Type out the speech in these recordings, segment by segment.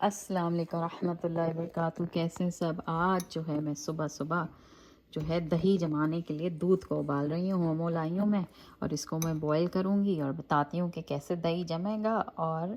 अस्सलाम वालेकुम रहमतुल्लाहि व बरकातहू। कैसे हैं सब। आज जो है मैं सुबह सुबह जो है दही जमाने के लिए दूध को उबाल रही हूँ। मोमो लाई हूँ मैं और इसको मैं बॉईल करूँगी और बताती हूँ कि कैसे दही जमेगा और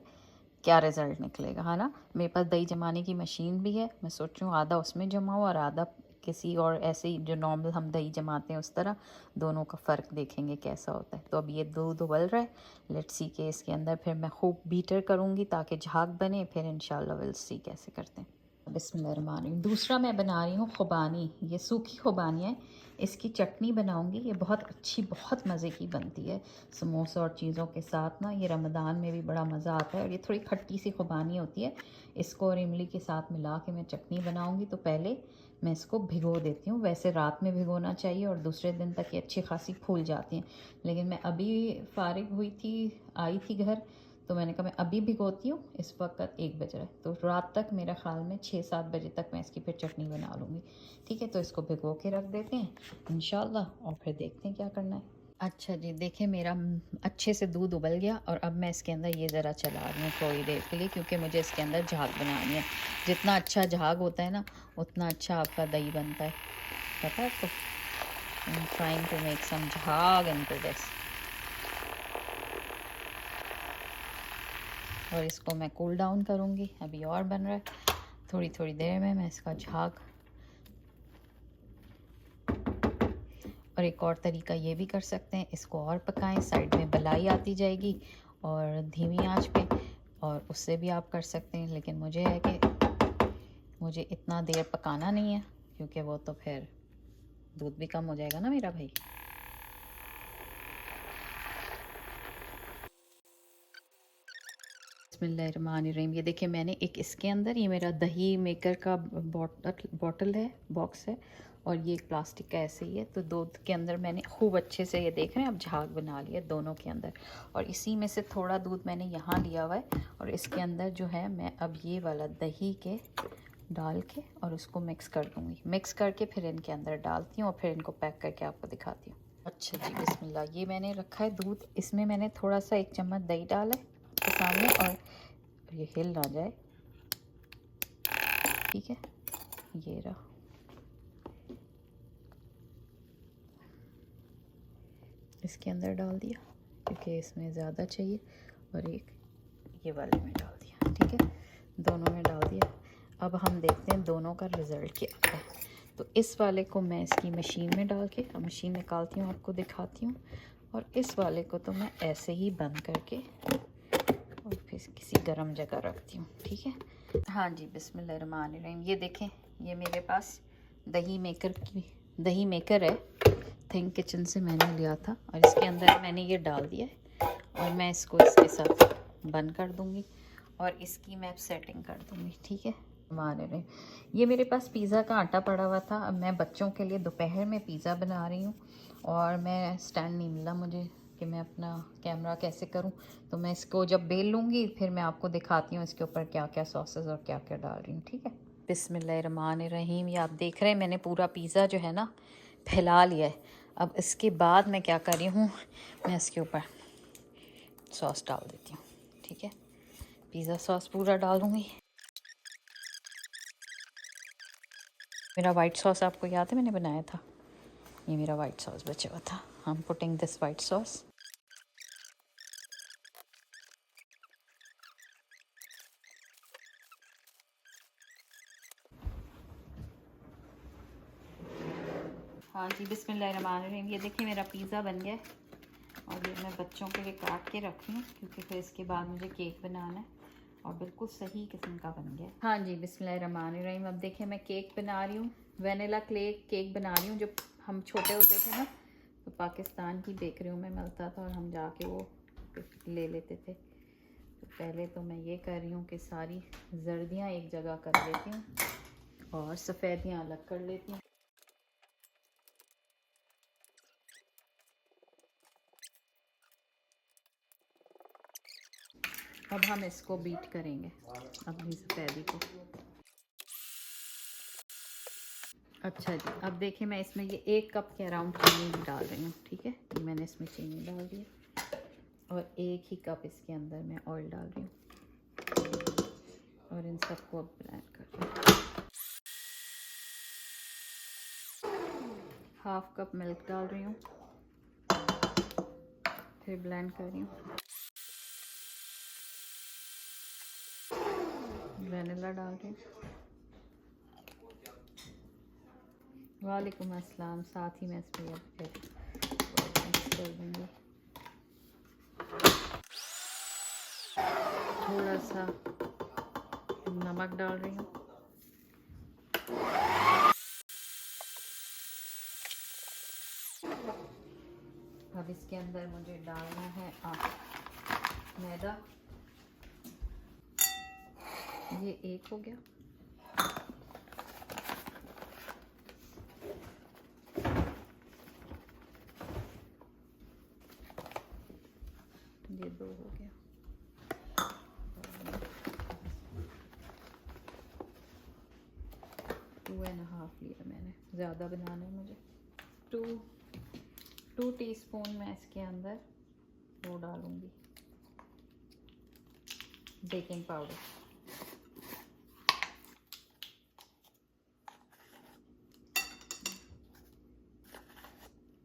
क्या रिज़ल्ट निकलेगा, है ना। मेरे पास दही जमाने की मशीन भी है। मैं सोच रही हूँ आधा उसमें जमाऊँ और आधा किसी और ऐसे ही जो नॉर्मल हम दही जमाते हैं उस तरह। दोनों का फ़र्क देखेंगे कैसा होता है। तो अब ये दूध उबल रहा है। लेट्स सी के इसके अंदर फिर मैं खूब बीटर करूँगी ताकि झाग बने। फिर इंशाल्लाह विल सी कैसे करते हैं। बिस्मिल्लाहिर्रहमानिर्रहीम। दूसरा मैं बना रही हूँ खुबानी। ये सूखी खुबानी है। इसकी चटनी बनाऊँगी। ये बहुत अच्छी, बहुत मज़े की बनती है समोसा और चीज़ों के साथ ना। ये रमज़ान में भी बड़ा मज़ा आता है और ये थोड़ी खट्टी सी खुबानी होती है। इसको और इमली के साथ मिला के मैं चटनी बनाऊँगी। तो पहले मैं इसको भिगो देती हूँ। वैसे रात में भिगोना चाहिए और दूसरे दिन तक ये अच्छी खासी फूल जाती हैं। लेकिन मैं अभी फ़ारिग हुई थी, आई थी घर, तो मैंने कहा मैं अभी भिगोती हूँ। इस वक्त 1 बज रहा है, तो रात तक मेरा ख्याल में 6-7 बजे तक मैं इसकी फिर चटनी बना लूँगी। ठीक है, तो इसको भिगो के रख देते हैं इंशाल्लाह और फिर देखते हैं क्या करना है। अच्छा जी, देखिए मेरा अच्छे से दूध उबल गया और अब मैं इसके अंदर ये ज़रा चला रही हूँ थोड़ी देर के लिए, क्योंकि मुझे इसके अंदर झाग बनानी है। जितना अच्छा झाग होता है ना, उतना अच्छा आपका दही बनता है। पता है आपको। I am trying to make some झाग इनटू दिस। और इसको मैं कूल डाउन करूँगी। अभी और बन रहा है। थोड़ी थोड़ी देर में मैं इसका झाग। और एक और तरीका ये भी कर सकते हैं, इसको और पकाएं, साइड में बलाई आती जाएगी और धीमी आंच पे, और उससे भी आप कर सकते हैं। लेकिन मुझे है कि मुझे इतना देर पकाना नहीं है, क्योंकि वो तो फिर दूध भी कम हो जाएगा ना मेरा भाई। बिस्मिल्लाहिर्रहमानिर्रहीम। ये देखिए मैंने एक इसके अंदर, ये मेरा दही मेकर का बॉटल है, बॉक्स है, और ये एक प्लास्टिक का ऐसे ही है। तो दूध के अंदर मैंने खूब अच्छे से, ये देख रहे हैं, अब झाग बना लिया दोनों के अंदर। और इसी में से थोड़ा दूध मैंने यहाँ लिया हुआ है और इसके अंदर जो है मैं अब ये वाला दही के डाल के और उसको मिक्स कर दूँगी। मिक्स करके फिर इनके अंदर डालती हूँ और फिर इनको पैक करके आपको दिखाती हूँ। अच्छा जी, बिस्मिल्लाह। ये मैंने रखा है दूध। इसमें मैंने थोड़ा सा 1 चम्मच दही डाला है आपके सामने, और ये हिल ना जाए, ठीक है। ये रहा। इसके अंदर डाल दिया क्योंकि इसमें ज़्यादा चाहिए, और एक ये वाले में डाल दिया, ठीक है। दोनों में डाल दिया। अब हम देखते हैं दोनों का रिज़ल्ट क्या आता है। तो इस वाले को मैं इसकी मशीन में डाल के, अब मशीन निकालती हूँ, आपको दिखाती हूँ। और इस वाले को तो मैं ऐसे ही बंद करके और फिर किसी गर्म जगह रखती हूँ, ठीक है। हाँ जी, बिस्मिल्लाहिर्रहमानिर्रहीम। ये देखें, ये मेरे पास दही मेकर है। थिंक किचन से मैंने लिया था, और इसके अंदर मैंने ये डाल दिया है और मैं इसको इसके साथ बंद कर दूँगी और इसकी मैं सेटिंग कर दूँगी, ठीक है। हमारे रहे, ये मेरे पास पिज़्ज़ा का आटा पड़ा हुआ था। अब मैं बच्चों के लिए दोपहर में पिज़्ज़ा बना रही हूँ और मैं स्टैंड नहीं मिला मुझे कि मैं अपना कैमरा कैसे करूं। तो मैं इसको जब बेल लूँगी फिर मैं आपको दिखाती हूँ इसके ऊपर क्या क्या सॉसेस और क्या क्या डाल रही हूँ, ठीक है। बिस्मिल्लाहिर्रहमानिर्रहीम। ये आप देख रहे हैं मैंने पूरा पिज़्ज़ा जो है ना फैला लिया है। अब इसके बाद मैं क्या कर रही हूँ, मैं इसके ऊपर सॉस डाल देती हूँ, ठीक है। पिज़्ज़ा सॉस पूरा डालूँगी। मेरा वाइट सॉस आपको याद है मैंने बनाया था, ये मेरा वाइट सॉस बचा हुआ था। I am putting this white sauce. हाँ जी, बिस्मिल्लाहिर्रहमानिर्रहीम। ये देखिए मेरा पिज़्ज़ा बन गया है और ये मैं बच्चों के लिए काट के रखी हूँ, क्योंकि फिर इसके बाद मुझे केक बनाना है, और बिल्कुल सही किस्म का बन गया है। हाँ जी, बिस्मिल्लाहिर्रहमानिर्रहीम। अब देखिए मैं केक बना रही हूँ, वनीला केक बना रही हूँ। जब हम छोटे होते थे ना, तो पाकिस्तान की बेकरियों में मिलता था और हम जाके वो ले लेते थे। तो पहले तो मैं ये कर रही हूँ कि सारी जर्दियाँ एक जगह कर लेती हूँ और सफ़ेदियाँ अलग कर लेती हूँ। अब हम इसको बीट करेंगे अपनी सफ़ेदी को। अच्छा जी, अब देखिए मैं इसमें ये 1 कप के अराउंड चीनी भी डाल रही हूँ, ठीक है। अभी मैंने इसमें चीनी डाल दी और 1 ही कप इसके अंदर मैं ऑयल डाल रही हूँ और इन सबको अब ब्लेंड कर रही हूँ। 1/2 कप मिल्क डाल रही हूँ, फिर ब्लेंड कर रही हूँ। वनीला डाल रही हूँ। वालेकुम अस्सलाम। साथ ही मैं इसमें अब फिर मिक्स कर दूँगी। थोड़ा सा नमक डाल रही हूँ। अब इसके अंदर मुझे डालना है मैदा। ये 1 हो गया। ये 2 हो गया। 2.5 लिया मैंने, ज़्यादा बनाना है मुझे। 2 टीस्पून मैं इसके अंदर वो डालूंगी बेकिंग पाउडर।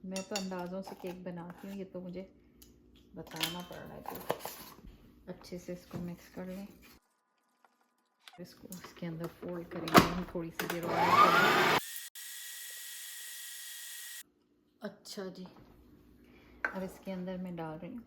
मैं तो अंदाज़ों से केक बनाती हूँ, ये तो मुझे बताना पड़ रहा है। तो अच्छे से इसको मिक्स कर लें। इसको इसके अंदर फोल्ड करेंगे हम, थोड़ी सी देर और। अच्छा जी, अब इसके अंदर मैं डाल रही हूँ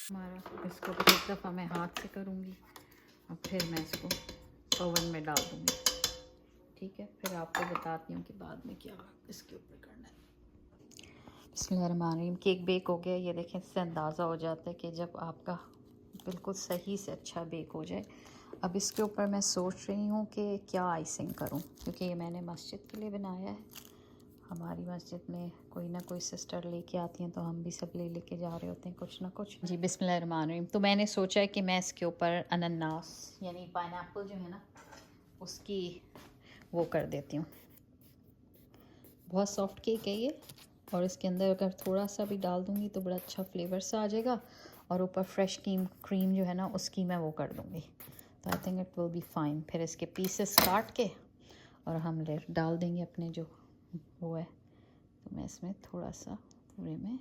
हमारा। इसको एक दफ़ा मैं हाथ से करूँगी और फिर मैं इसको ओवन में डाल दूँगी। ठीक है, फिर आपको बताती हूँ कि बाद में क्या इसके ऊपर करना है। बिस्मिल्लाहिर्रहमानिर्रहीम। केक बेक हो गया। ये देखें, इससे अंदाज़ा हो जाता है कि जब आपका बिल्कुल सही से अच्छा बेक हो जाए। अब इसके ऊपर मैं सोच रही हूँ कि क्या आइसिंग करूँ, क्योंकि ये मैंने मस्जिद के लिए बनाया है। हमारी मस्जिद में कोई ना कोई सिस्टर लेके आती हैं, तो हम भी सब लेके जा रहे होते हैं कुछ ना कुछ। जी बिस्मिल्लाहिर्रहमानिर्रहीम। तो मैंने सोचा है कि मैं इसके ऊपर अनानास यानी पाइनएप्पल जो है ना, उसकी वो कर देती हूँ। बहुत सॉफ्ट केक है ये, और इसके अंदर अगर थोड़ा सा भी डाल दूँगी तो बड़ा अच्छा फ्लेवर सा आ जाएगा। और ऊपर फ्रेश क्रीम जो है ना, उसकी मैं वो कर दूँगी, तो I think it will be fine. फिर इसके पीसेस काट के और हम डाल देंगे अपने जो वो है। तो मैं इसमें थोड़ा सा पूरे में,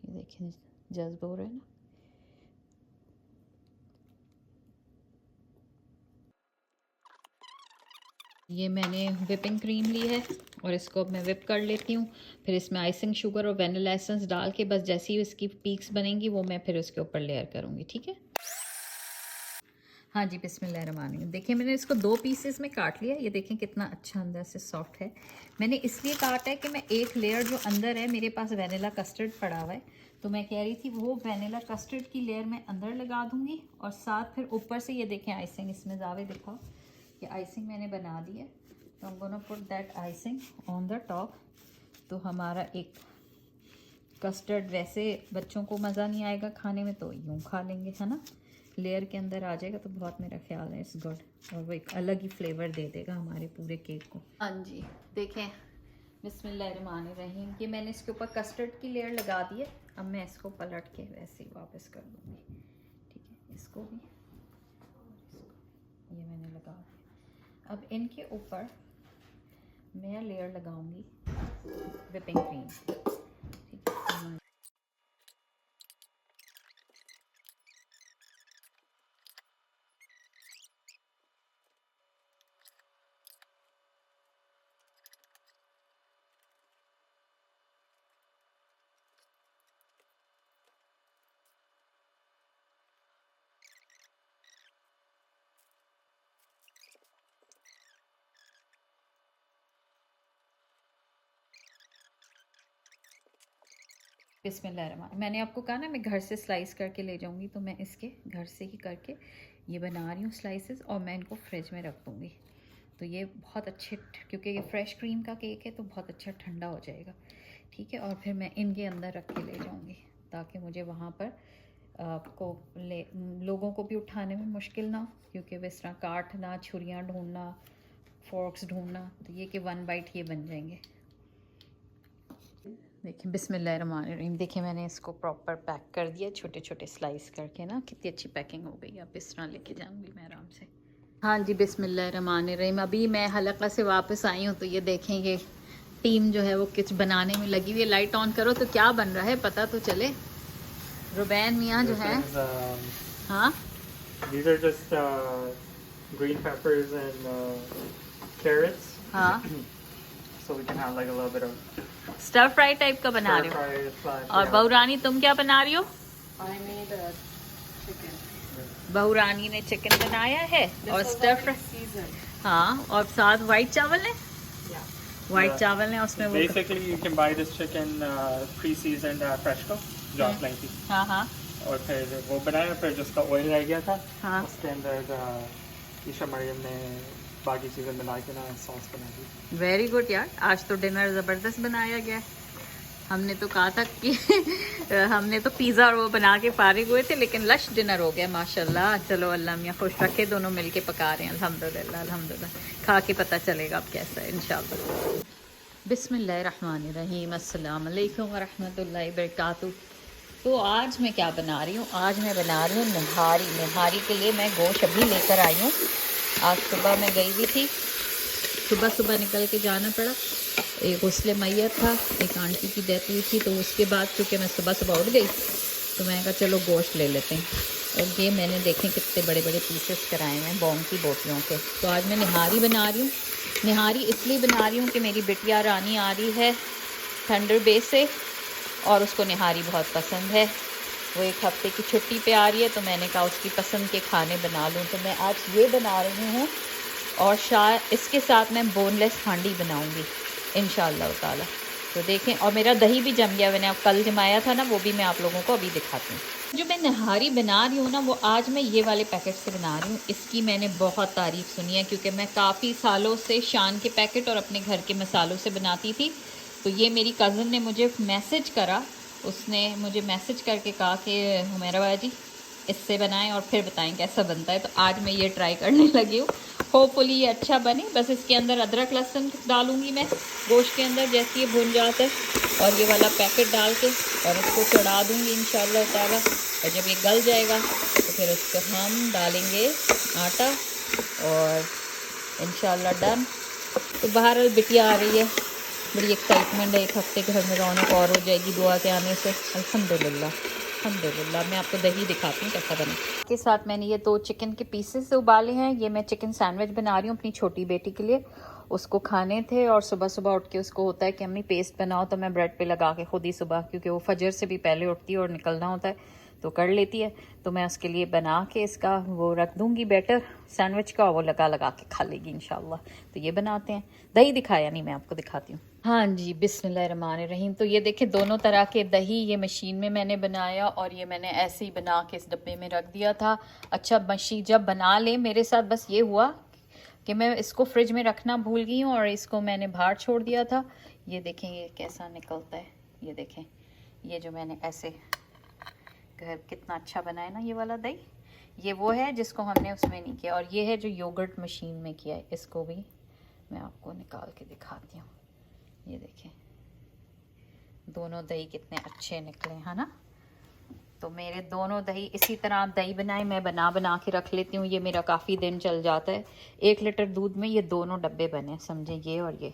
ये देखें जज्ब हो रहे हैं ना। ये मैंने विपिंग क्रीम ली है और इसको अब मैं विप कर लेती हूँ। फिर इसमें आइसिंग शुगर और वनीला एसेंस डाल के बस जैसी इसकी पीक्स बनेंगी वो मैं फिर उसके ऊपर लेयर करूँगी। ठीक है। हाँ जी बिस्मिल्लाहिर्रहमानिर्रहीम। देखिए मैंने इसको 2 पीसेस में काट लिया। ये देखें कितना अच्छा अंदर से सॉफ्ट है। मैंने इसलिए काटा है कि मैं एक लेयर जो अंदर है, मेरे पास वनीला कस्टर्ड पड़ा हुआ है, तो मैं कह रही थी वो वनीला कस्टर्ड की लेयर मैं अंदर लगा दूँगी और साथ फिर ऊपर से ये देखें आइसिंग, इसमें जावे दिखाओ कि आइसिंग मैंने बना दी है। तो I'm gonna put that icing on the top। तो हमारा एक कस्टर्ड, वैसे बच्चों को मज़ा नहीं आएगा खाने में, तो यूँ खा लेंगे, है ना। लेयर के अंदर आ जाएगा तो बहुत मेरा ख्याल है इट्स गुड, और वो एक अलग ही फ्लेवर दे देगा हमारे पूरे केक को। हाँ जी देखें, बिस्मिल्लाहिर्रहमानिर्रहीम। ये मैंने इसके ऊपर कस्टर्ड की लेयर लगा दी है। अब मैं इसको पलट के वैसे ही वापस कर दूँगी। ठीक है, इसको भी, ये मैंने लगा दिया। अब इनके ऊपर मैं लेयर लगाऊंगी विपिंग क्रीम। ठीक है। बिस्मिल्लाहिर्रहमानिर्रहीम। मैंने आपको कहा ना मैं घर से स्लाइस करके ले जाऊंगी, तो मैं इसके घर से ही करके ये बना रही हूँ स्लाइसेस, और मैं इनको फ्रिज में रख दूँगी। तो ये बहुत अच्छे, क्योंकि ये फ्रेश क्रीम का केक है तो बहुत अच्छा ठंडा हो जाएगा। ठीक है, और फिर मैं इनके अंदर रख के ले जाऊँगी ताकि मुझे वहाँ पर आपको लोगों को भी उठाने में मुश्किल ना हो, क्योंकि वो इस तरह काटना, छुरियाँ ढूंढना, फोर्क्स ढूंढना, तो ये कि 1 बाइट ये बन जाएंगे। देखिए बिस्मिल्लाहिर्रहमानिर्रहीम, देखिए मैंने इसको प्रॉपर पैक कर दिया छोटे छोटे स्लाइस करके ना, कितनी अच्छी पैकिंग हो गई। अब इस तरह लेके जाऊंगी मैं आराम से। हाँ जी, बिस्मिल्लाहिर्रहमानिर्रहीम, अभी मैं हलका से वापस आई हूँ तो ये देखें ये टीम जो है वो कुछ बनाने में लगी हुई है। लाइट ऑन करो तो क्या बन रहा है पता तो चले। रुबैन मियाँ जो है, हाँ These are just green peppers and carrots. हाँ So we can have like a little bit of stir fry type का बना रही हो। stir fry slash. और बहुरानी तुम क्या बना रही हो? I made a chicken. बहुरानी ने चिकन बनाया है This और was stir already fry, seasoned. हाँ, और साथ वाइट चावल है, Yeah. White Yeah. चावल है उसमें वो। Basically, you can buy this chicken pre-seasoned at Freshco, जो आप लाई थी। हाँ हाँ और फिर वो बनाया, फिर जिसका ऑयल रह गया था हाँ, उसके अंदर ईशा मरियम ने बाकी चीज़ें बना के ना सॉस बना दी। वेरी गुड यार, आज तो डिनर ज़बरदस्त बनाया गया है। हमने तो कहा था कि हमने तो पिज़्ज़ा और वो बना के फारिग हुए थे, लेकिन लश डिनर हो गया माशाल्लाह। चलो अल्लाह मियाँ खुश रखे, दोनों मिलके पका रहे हैं अल्हम्दुलिल्लाह अल्हम्दुलिल्लाह। खा के पता चलेगा अब कैसा है इंशाल्लाह। बिस्मिल्लाहिर्रहमानिर्रहीम, अस्सलाम वालेकुम वरहमतुल्लाहि वबरकातुहू। तो आज मैं क्या बना रही हूँ? आज मैं बना रही हूँ निहारी। निहारी के लिए मैं गोश्त अभी लेकर आई हूँ। आज सुबह मैं गई हुई थी, सुबह सुबह निकल के जाना पड़ा। एक गुस्ले मैयत था, एक आंटी की डेथ हुई थी, तो उसके बाद चूँकि मैं सुबह सुबह उठ गई तो मैंने कहा चलो गोश्त ले लेते हैं। और ये मैंने देखें कितने बड़े बड़े पीसेस कराए हैं बॉन्ग की बोटियों के। तो आज मैं निहारी बना रही हूँ। निहारी इसलिए बना रही हूँ कि मेरी बिटिया रानी आ रही है थंडर बे से और उसको निहारी बहुत पसंद है। वो 1 हफ्ते की छुट्टी पे आ रही है, तो मैंने कहा उसकी पसंद के खाने बना लूँ। तो मैं आज ये बना रही हूँ और शायद इसके साथ मैं बोनलेस हांडी बनाऊँगी इंशाअल्लाह ताला। तो देखें, और मेरा दही भी जम गया, मैंने अब कल जमाया था ना, वो भी मैं आप लोगों को अभी दिखाती हूँ। जो मैं निहारी बना रही हूँ ना, वो आज मैं ये वाले पैकेट से बना रही हूँ। इसकी मैंने बहुत तारीफ़ सुनी है, क्योंकि मैं काफ़ी सालों से शान के पैकेट और अपने घर के मसालों से बनाती थी। तो ये मेरी कज़न ने मुझे मैसेज करा, उसने मुझे मैसेज करके कहा कि हुमैरा बाजी इससे बनाएं और फिर बताएं कैसा बनता है। तो आज मैं ये ट्राई करने लगी हूँ, होपफुली ये अच्छा बने। बस इसके अंदर अदरक लहसुन डालूँगी मैं गोश्त के अंदर जैसे ये भुन जाता है, और ये वाला पैकेट डाल के और इसको चढ़ा दूँगी इंशाअल्लाह ताला। और जब ये गल जाएगा तो फिर उसको हम डालेंगे आटा और इंशाअल्लाह डन। तो बहरहाल बिटिया आ रही है, बड़ी एक्साइटमेंट है। 1 हफ्ते घर में रौनक और हो जाएगी दुआ के आने से अल्हम्दुलिल्लाह अल्हम्दुलिल्लाह। मैं आपको दही दिखाती हूँ कैसा बना। के साथ मैंने ये 2 चिकन के पीसेस उबाले हैं। ये मैं चिकन सैंडविच बना रही हूँ अपनी छोटी बेटी के लिए, उसको खाने थे। और सुबह सुबह उठ के उसको होता है कि अम्मी पेस्ट बनाओ, तो मैं ब्रेड पे लगा के खुद ही सुबह, क्योंकि वो फजर से भी पहले उठती है और निकलना होता है तो कर लेती है। तो मैं उसके लिए बना के इसका वो रख दूंगी बैटर सैंडविच का, वो लगा लगा के खा लेगी इंशाल्लाह। तो ये बनाते हैं। दही दिखाया नहीं, मैं आपको दिखाती हूँ। हाँ जी, बिस्मिल्लाहिर्रहमानिर्रहीम। तो ये देखें दोनों तरह के दही, ये मशीन में मैंने बनाया और ये मैंने ऐसे ही बना के इस डब्बे में रख दिया था। अच्छा, मशीन जब बना ले, मेरे साथ बस ये हुआ कि मैं इसको फ्रिज में रखना भूल गई हूँ और इसको मैंने बाहर छोड़ दिया था। ये देखें ये कैसा निकलता है, ये देखें ये जो मैंने ऐसे घर कितना अच्छा बना है ना ये वाला दही। ये वो है जिसको हमने उसमें नहीं किया, और ये है जो योगर्ट मशीन में किया है। इसको भी मैं आपको निकाल के दिखाती हूँ। ये देखें दोनों दही कितने अच्छे निकले हैं ना। तो मेरे दोनों दही इसी तरह आप दही बनाएं, मैं बना बना के रख लेती हूँ। ये मेरा काफ़ी दिन चल जाता है। 1 लीटर दूध में ये दोनों डब्बे बने, समझें, ये और ये।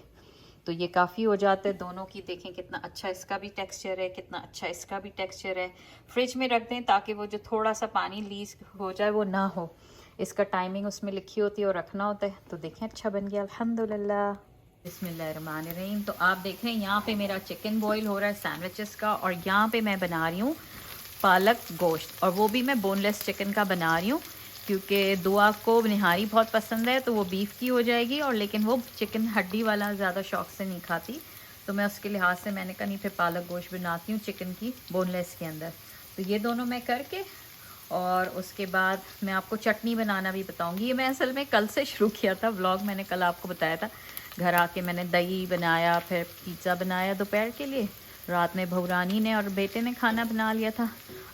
तो ये काफ़ी हो जाता है दोनों की। देखें कितना अच्छा इसका भी टेक्सचर है, कितना अच्छा इसका भी टेक्सचर है। फ्रिज में रख दें ताकि वो जो थोड़ा सा पानी लीज हो जाए वो ना हो। इसका टाइमिंग उसमें लिखी होती है और रखना होता है। तो देखें अच्छा बन गया अल्हम्दुलिल्लाह। बिस्मिल्लाहिर्रहमानिर्रहीम। तो आप देखें यहाँ पे मेरा चिकन बॉईल हो रहा है सैंडविचेस का, और यहाँ पे मैं बना रही हूँ पालक गोश्त, और वो भी मैं बोनलेस चिकन का बना रही हूँ, क्योंकि दुआ को निहारी बहुत पसंद है तो वो बीफ की हो जाएगी, और लेकिन वो चिकन हड्डी वाला ज़्यादा शौक से नहीं खाती। तो मैं उसके लिहाज से मैंने कहा नहीं, फिर पालक गोश्त बनाती हूँ चिकन की बोनलेस के अंदर। तो ये दोनों मैं करके और उसके बाद मैं आपको चटनी बनाना भी बताऊंगी। ये मैं असल में कल से शुरू किया था व्लॉग, मैंने कल आपको बताया था। घर आके मैंने दही बनाया, फिर पिज़्ज़ा बनाया दोपहर के लिए। रात में भौरानी ने और बेटे ने खाना बना लिया था।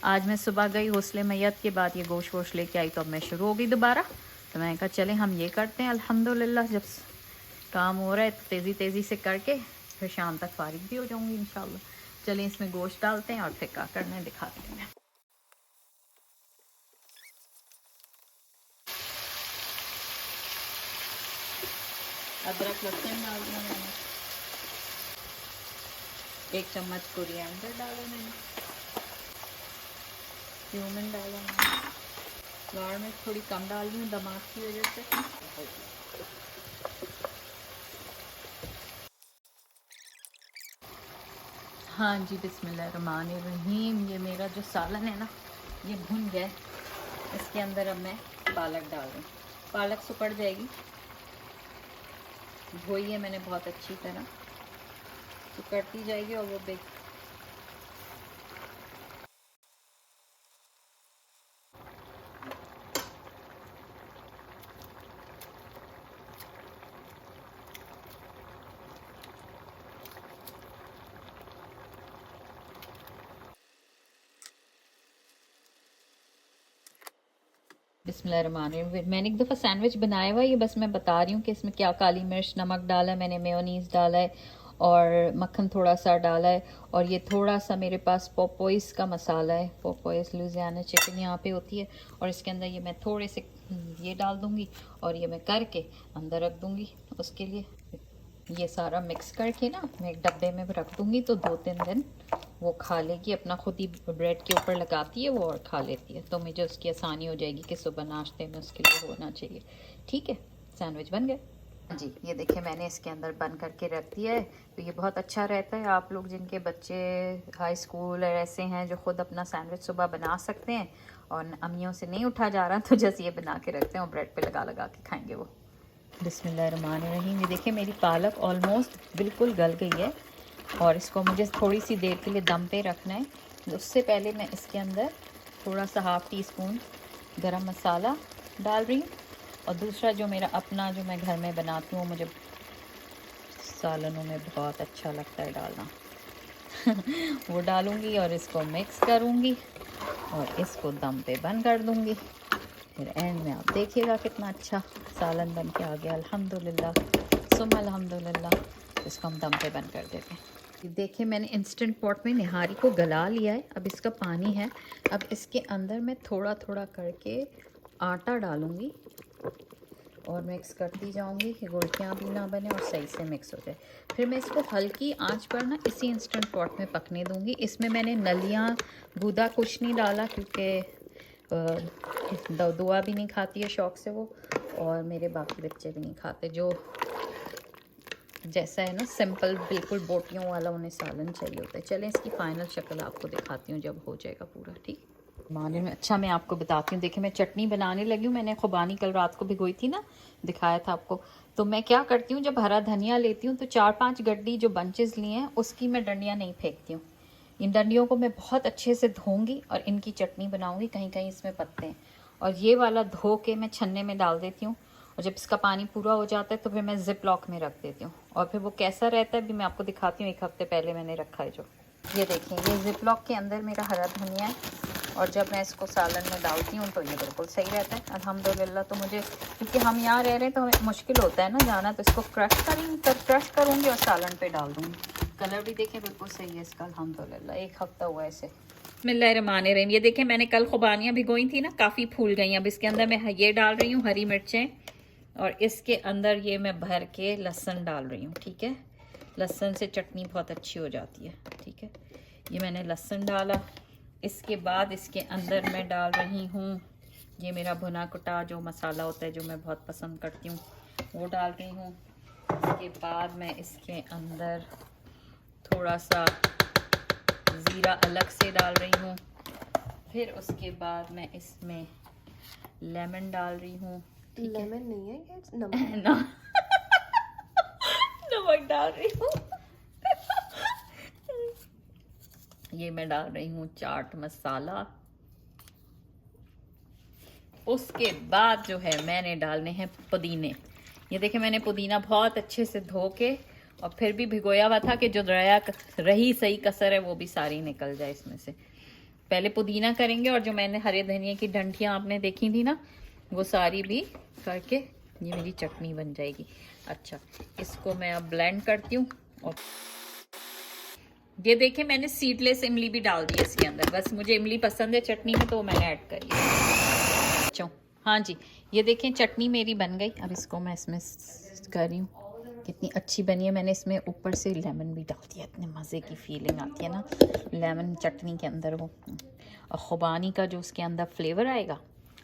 आज मैं सुबह गई गौसले मैयत के बाद ये गोश्त वोश लेके आई, तो अब मैं शुरू हो गई दोबारा। तो मैंने कहा चले हम ये करते हैं, अल्हम्दुलिल्लाह जब काम हो रहा है तो तेज़ी तेज़ी से करके फिर शाम तक फारिग भी हो जाऊँगी इंशाल्लाह। चलें इसमें गोश्त डालते हैं और फिर क्या करना है दिखाते हैं। अदरक लहसुन डाल दिया मैंने, 1 चम्मच कोरिएंडर डाला मैंने, क्यूमिन डाला मैंने, लाल मिर्च थोड़ी कम डाल दी हूँ दमाग की वजह से। हाँ जी, बिस्मिल्लाहिर्रहमानिर्रहीम। ये मेरा जो सालन है ना ये भुन गया। इसके अंदर अब मैं पालक डाल रही हूँ। पालक सुकड़ जाएगी, धोई है मैंने बहुत अच्छी तरह, सुकड़ती जाएगी और वो बिस्मिल्लाहिर्रहमानिर्रहीम। मैंने एक दफ़ा सैंडविच बनाया हुआ, ये बस मैं बता रही हूँ कि इसमें क्या काली मिर्च नमक डाला है मैंने, मेयोनीज़ डाला है और मक्खन थोड़ा सा डाला है। और ये थोड़ा सा मेरे पास पोपोइस का मसाला है, पोपोइस लुजियाना चिकन यहाँ पे होती है। और इसके अंदर ये मैं थोड़े से ये डाल दूँगी और ये मैं करके अंदर रख दूँगी। उसके लिए ये सारा मिक्स करके ना मैं एक डब्बे में रख दूँगी, तो 2-3 दिन वो खा लेगी, अपना खुद ही ब्रेड के ऊपर लगाती है वो और खा लेती है। तो मुझे उसकी आसानी हो जाएगी कि सुबह नाश्ते में उसके लिए होना चाहिए। ठीक है, सैंडविच बन गया जी। ये देखिए मैंने इसके अंदर बंद करके रख दिया है। तो ये बहुत अच्छा रहता है, आप लोग जिनके बच्चे हाई स्कूल और ऐसे हैं जो ख़ुद अपना सैंडविच सुबह बना सकते हैं और अम्मियों से नहीं उठा जा रहा, तो जैसे ये बना के रखते हैं और ब्रेड पे लगा लगा के खाएंगे वो। बिस्मिल्लाहिर्रहमानिर्रहीम। ये देखिए मेरी पालक ऑलमोस्ट बिल्कुल गल गई है और इसको मुझे थोड़ी सी देर के लिए दम पे रखना है। उससे पहले मैं इसके अंदर थोड़ा सा 1/2 टीस्पून गरम मसाला डाल रही हूँ और दूसरा जो मेरा अपना जो मैं घर में बनाती हूँ, मुझे सालनों में बहुत अच्छा लगता है डालना वो डालूँगी और इसको मिक्स करूँगी और इसको दम पे बंद कर दूँगी। फिर एंड में आप देखिएगा कितना अच्छा सालन बन के आ गया। अल्हम्दुलिल्लाह सुम्मा अल्हम्दुलिल्लाह। इसको हम दम पे बंद कर देते हैं। देखिए मैंने इंस्टेंट पॉट में निहारी को गला लिया है, अब इसका पानी है। अब इसके अंदर मैं थोड़ा थोड़ा करके आटा डालूँगी और मिक्स करती जाऊँगी कि गुलकियाँ भी ना बने और सही से मिक्स हो जाए। फिर मैं इसको हल्की आंच पर ना इसी इंस्टेंट पॉट में पकने दूँगी। इसमें मैंने नलियाँ गूदा कुछ नहीं डाला क्योंकि दुआ भी नहीं खाती है शौक़ से वो, और मेरे बाकी बच्चे भी नहीं खाते। जो जैसा है ना सिंपल बिल्कुल बोटियों वाला उन्हें सालन चाहिए होता है। चलें इसकी फ़ाइनल शक्ल आपको दिखाती हूँ जब हो जाएगा पूरा। ठीक माने में अच्छा मैं आपको बताती हूँ। देखिए मैं चटनी बनाने लगी हूँ। मैंने खुबानी कल रात को भिगोई थी ना, दिखाया था आपको। तो मैं क्या करती हूँ, जब हरा धनिया लेती हूँ तो 4-5 गड्डी जो बंचेस लिए हैं उसकी मैं डंडियाँ नहीं फेंकती हूँ। इन डंडियों को मैं बहुत अच्छे से धोऊंगी और इनकी चटनी बनाऊंगी। कहीं कहीं इसमें पत्ते हैं और ये वाला धो के मैं छन्ने में डाल देती हूँ और जब इसका पानी पूरा हो जाता है तो फिर मैं जिप लॉक में रख देती हूँ। और फिर वो कैसा रहता है भी मैं आपको दिखाती हूँ। 1 हफ्ते पहले मैंने रखा है जो, ये देखिए ये जिप लॉक के अंदर मेरा हरा धनिया है और जब मैं इसको सालन में डालती हूँ तो ये बिल्कुल सही रहता है अल्हम्दुलिल्लाह। तो मुझे क्योंकि हम यहाँ रह रहे हैं तो हमें मुश्किल होता है ना जाना, तो इसको क्रश करूँगी और सालन पे डाल दूँगी। कलर भी देखें बिल्कुल सही है इसका अल्हम्दुलिल्लाह। 1 हफ्ता हुआ ऐसे। बिस्मिल्लाहिर्रहमानिर्रहीम। ये देखें मैंने कल खुबानियाँ भिगोई थी ना, काफ़ी फूल गई। अब इसके अंदर मैं ये डाल रही हूँ हरी मिर्चें और इसके अंदर ये मैं भर के लहसुन डाल रही हूँ। ठीक है, लहसुन से चटनी बहुत अच्छी हो जाती है। ठीक है, ये मैंने लहसुन डाला। इसके बाद इसके अंदर मैं डाल रही हूँ ये मेरा भुना कुटा जो मसाला होता है जो मैं बहुत पसंद करती हूँ, वो डाल रही हूँ। इसके बाद मैं इसके अंदर थोड़ा सा ज़ीरा अलग से डाल रही हूँ। फिर उसके बाद मैं इसमें लेमन डाल रही हूँ। लेमन नहीं है ये, नमक ना नमक डाल रही हूँ ये मैं डाल रही हूँ चाट मसाला उसके बाद जो है मैंने डालने हैं पुदीने। ये देखिए मैंने पुदीना बहुत अच्छे से धो के और फिर भी भिगोया हुआ था कि जो रही सही कसर है वो भी सारी निकल जाए इसमें से। पहले पुदीना करेंगे और जो मैंने हरे धनिया की डंठियाँ आपने देखी थी ना वो सारी भी करके ये मेरी चटनी बन जाएगी। अच्छा, इसको मैं अब ब्लेंड करती हूँ। और ये देखिए मैंने सीडलेस इमली भी डाल दी इसके अंदर, बस मुझे इमली पसंद है चटनी में तो मैंने ऐड करी। अच्छा हाँ जी, ये देखें चटनी मेरी बन गई। अब इसको मैं इसमें कर रही हूँ, कितनी अच्छी बनी है। मैंने इसमें ऊपर से लेमन भी डाल दिया, इतने मज़े की फीलिंग आती है ना लेमन चटनी के अंदर वो, और खुबानी का जो उसके अंदर फ्लेवर आएगा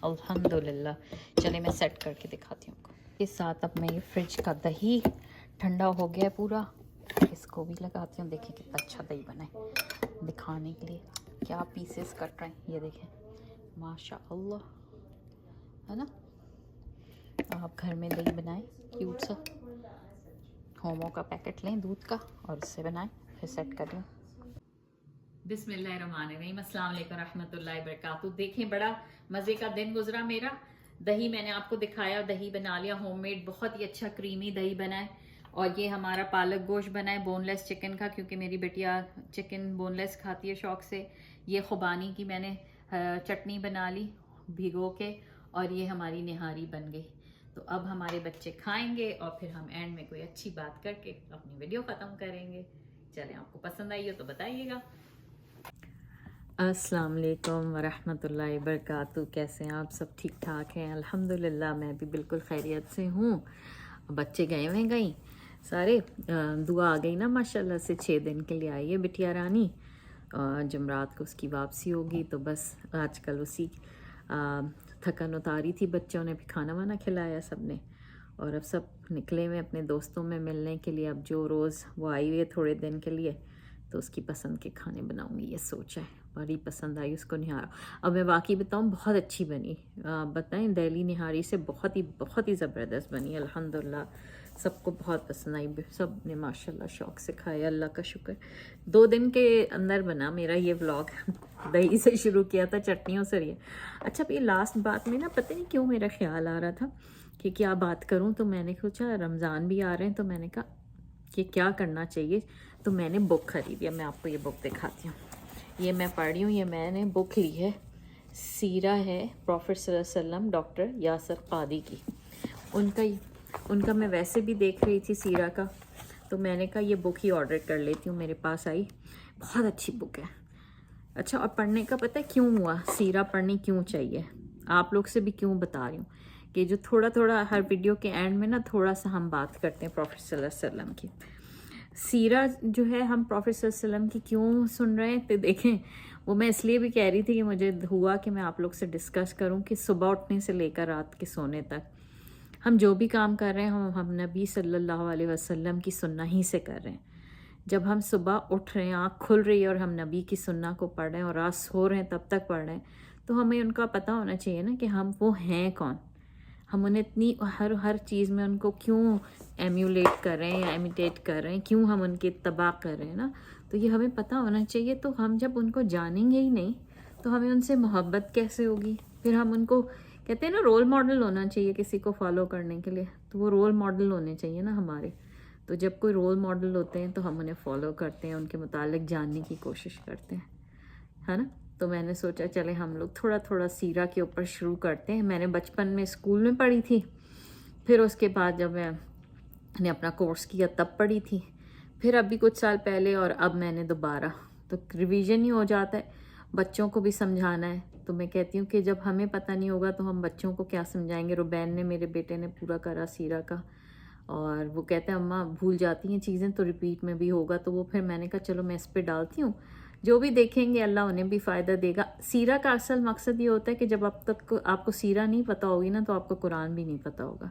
अल्हम्दुलिल्लाह। चले मैं सेट करके दिखाती हूँ आपको। इस साथ अब मैं ये फ्रिज का दही ठंडा हो गया पूरा, इसको भी लगाती हूँ। देखिए कितना अच्छा दही बना है, दिखाने के लिए क्या पीसेस कट रहे हैं। ये देखें माशाअल्लाह, है ना। आप घर में दही बनाएं क्यूट सा, होमो का पैकेट लें दूध का और उससे बनाएं, फिर सेट कर लें। बिस्मिल्लाहिर्रहमानिर्रहीम, अस्सलाम वालेकुम रहमतुल्लाहि बरकातहू। देखें बड़ा मज़े का दिन गुजरा मेरा। दही मैंने आपको दिखाया, दही बना लिया होममेड, बहुत ही अच्छा क्रीमी दही बना है। और ये हमारा पालक गोश्त बना है बोनलेस चिकन का, क्योंकि मेरी बेटिया चिकन बोनलेस खाती है शौक से। ये खुबानी की मैंने चटनी बना ली भिगो के, और ये हमारी निहारी बन गई। तो अब हमारे बच्चे खाएंगे और फिर हम एंड में कोई अच्छी बात करके अपनी वीडियो ख़त्म करेंगे। चलें, आपको पसंद आई हो तो बताइएगा। अस्सलाम वालेकुम वरहमतुल्लाहि वबरकातुहू। कैसे हैं आप सब? ठीक ठाक हैं अल्हम्दुलिल्लाह, मैं भी बिल्कुल खैरियत से हूँ। बच्चे गए हुए गई सारे, दुआ आ गई ना माशाल्लाह से, 6 दिन के लिए आई है बिटिया रानी। जुमरात को उसकी वापसी होगी, तो बस आजकल उसी थकन उतारी थी। बच्चों ने भी खाना वाना खिलाया सबने, और अब सब निकले हुए अपने दोस्तों में मिलने के लिए। अब जो रोज़ वो आई हुई है थोड़े दिन के लिए, तो उसकी पसंद के खाने बनाऊंगी ये सोचा है। बड़ी पसंद आई उसको निहारा। अब मैं बाकी बताऊं, बहुत अच्छी बनी। बताएं दिल्ली निहारी से बहुत ही ज़बरदस्त बनी अल्हम्दुलिल्लाह। सबको बहुत पसंद आई, सब ने माशाल्लाह शौक़ से खाया, अल्लाह का शुक्र। 2 दिन के अंदर बना मेरा ये व्लॉग। दही से शुरू किया था, चटनियों से रही। अच्छा, अब ये लास्ट बात में ना पता नहीं क्यों मेरा ख्याल आ रहा था कि क्या बात करूं, तो मैंने सोचा रमज़ान भी आ रहे हैं, तो मैंने कहा कि क्या करना चाहिए। तो मैंने बुक खरीदी है, मैं आपको ये बुक दिखाती हूँ। ये मैं पढ़ रही हूँ, ये मैंने बुक ली है, सीरा है प्रॉफेट सल्लल्लाहु अलैहि वसल्लम डॉक्टर यासर कादी की। उनका मैं वैसे भी देख रही थी सीरा का, तो मैंने कहा ये बुक ही ऑर्डर कर लेती हूँ। मेरे पास आई, बहुत अच्छी बुक है। अच्छा, और पढ़ने का पता है क्यों हुआ, सीरा पढ़नी क्यों चाहिए, आप लोग से भी क्यों बता रही हूँ कि जो थोड़ा थोड़ा हर वीडियो के एंड में ना थोड़ा सा हम बात करते हैं प्रॉफेट सल्लल्लाहु अलैहि वसल्लम की। सीरा जो है हम प्रॉफेट सल्लल्लाहु अलैहि वसल्लम की क्यों सुन रहे हैं, तो देखें वो मैं इसलिए भी कह रही थी कि मुझे हुआ कि मैं आप लोग से डिस्कस करूं कि सुबह उठने से लेकर रात के सोने तक हम जो भी काम कर रहे हैं हम नबी सल्लल्लाहु अलैहि वसल्लम की सुन्ना ही से कर रहे हैं। जब हम सुबह उठ रहे हैं, आँख खुल रही है और हम नबी की सुन्ना को पढ़ रहे हैं, और रात सो रहे हैं तब तक पढ़ रहे हैं, तो हमें उनका पता होना चाहिए ना कि हम वो हैं कौन। हम उन्हें इतनी हर चीज़ में उनको क्यों एम्यूलेट कर रहे हैं या इमिटेट कर रहे हैं, क्यों हम उनके इत्तबा कर रहे हैं ना, तो ये हमें पता होना चाहिए। तो हम जब उनको जानेंगे ही नहीं तो हमें उनसे मोहब्बत कैसे होगी। फिर हम उनको कहते हैं ना, रोल मॉडल होना चाहिए किसी को फॉलो करने के लिए, तो वो रोल मॉडल होने चाहिए ना हमारे। तो जब कोई रोल मॉडल होते हैं तो हम उन्हें फॉलो करते हैं, उनके मुतालिक जानने की कोशिश करते हैं, है ना। तो मैंने सोचा चले हम लोग थोड़ा थोड़ा सीरा के ऊपर शुरू करते हैं। मैंने बचपन में स्कूल में पढ़ी थी, फिर उसके बाद जब मैंने अपना कोर्स किया तब पढ़ी थी, फिर अभी कुछ साल पहले, और अब मैंने दोबारा, तो रिवीजन ही हो जाता है। बच्चों को भी समझाना है, तो मैं कहती हूँ कि जब हमें पता नहीं होगा तो हम बच्चों को क्या समझाएंगे। रुबैन ने, मेरे बेटे ने पूरा करा सीरा का, और वो कहते हैं अम्मा भूल जाती हैं चीज़ें तो रिपीट में भी होगा। तो वो फिर मैंने कहा चलो मैं इस पर डालती हूँ, जो भी देखेंगे अल्लाह उन्हें भी फ़ायदा देगा। सीरा का असल मकसद ये होता है कि जब अब तक आपको सीरा नहीं पता होगी ना, तो आपको कुरान भी नहीं पता होगा।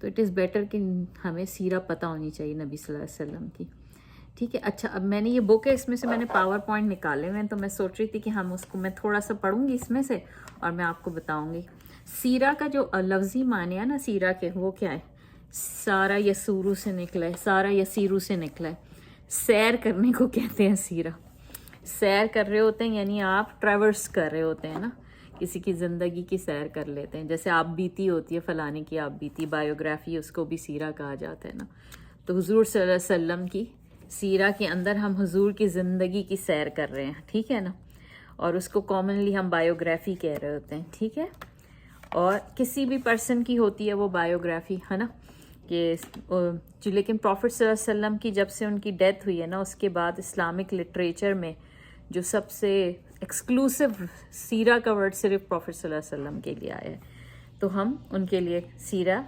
तो इट इज़ बेटर कि हमें सीरा पता होनी चाहिए नबी सल्लल्लाहु अलैहि वसल्लम की, ठीक है। अच्छा, अब मैंने ये बुक है, इसमें से मैंने पावर पॉइंट निकाले हुए हैं, तो मैं सोच रही थी कि हम उसको, मैं थोड़ा सा पढ़ूंगी इसमें से और मैं आपको बताऊंगी। सीरा का जो लफ्ज़ी माने है ना सीरा के, वो क्या है, सारा यसूरू से निकला है, सारा यसीरू से निकला है। सैर करने को कहते हैं सीरा। सैर कर रहे होते हैं, यानी आप ट्रैवर्स कर रहे होते हैं ना, किसी की ज़िंदगी की सैर कर लेते हैं। जैसे आप बीती होती है, फ़लाने की आप बीती, बायोग्राफी, उसको भी सीरा कहा जाता है ना। तो हुजूर सल्लल्लाहु अलैहि वसल्लम की सीरा के अंदर हम हुजूर की ज़िंदगी की सैर कर रहे हैं, ठीक है ना। और उसको कॉमनली हम बायोग्राफी कह रहे होते हैं, ठीक है। और किसी भी पर्सन की होती है वो बायोग्राफी, है ना, कि जो, लेकिन प्रॉफिट सल्लल्लाहु अलैहि वसल्लम की जब से उनकी डेथ हुई है ना, उसके बाद इस्लामिक लिटरेचर में जो सबसे एक्सक्लूसिव सीरा का वर्ड सिर्फ प्रॉफिट सल्लल्लाहु अलैहि वसल्लम के लिए आया है। तो हम उनके लिए सीरा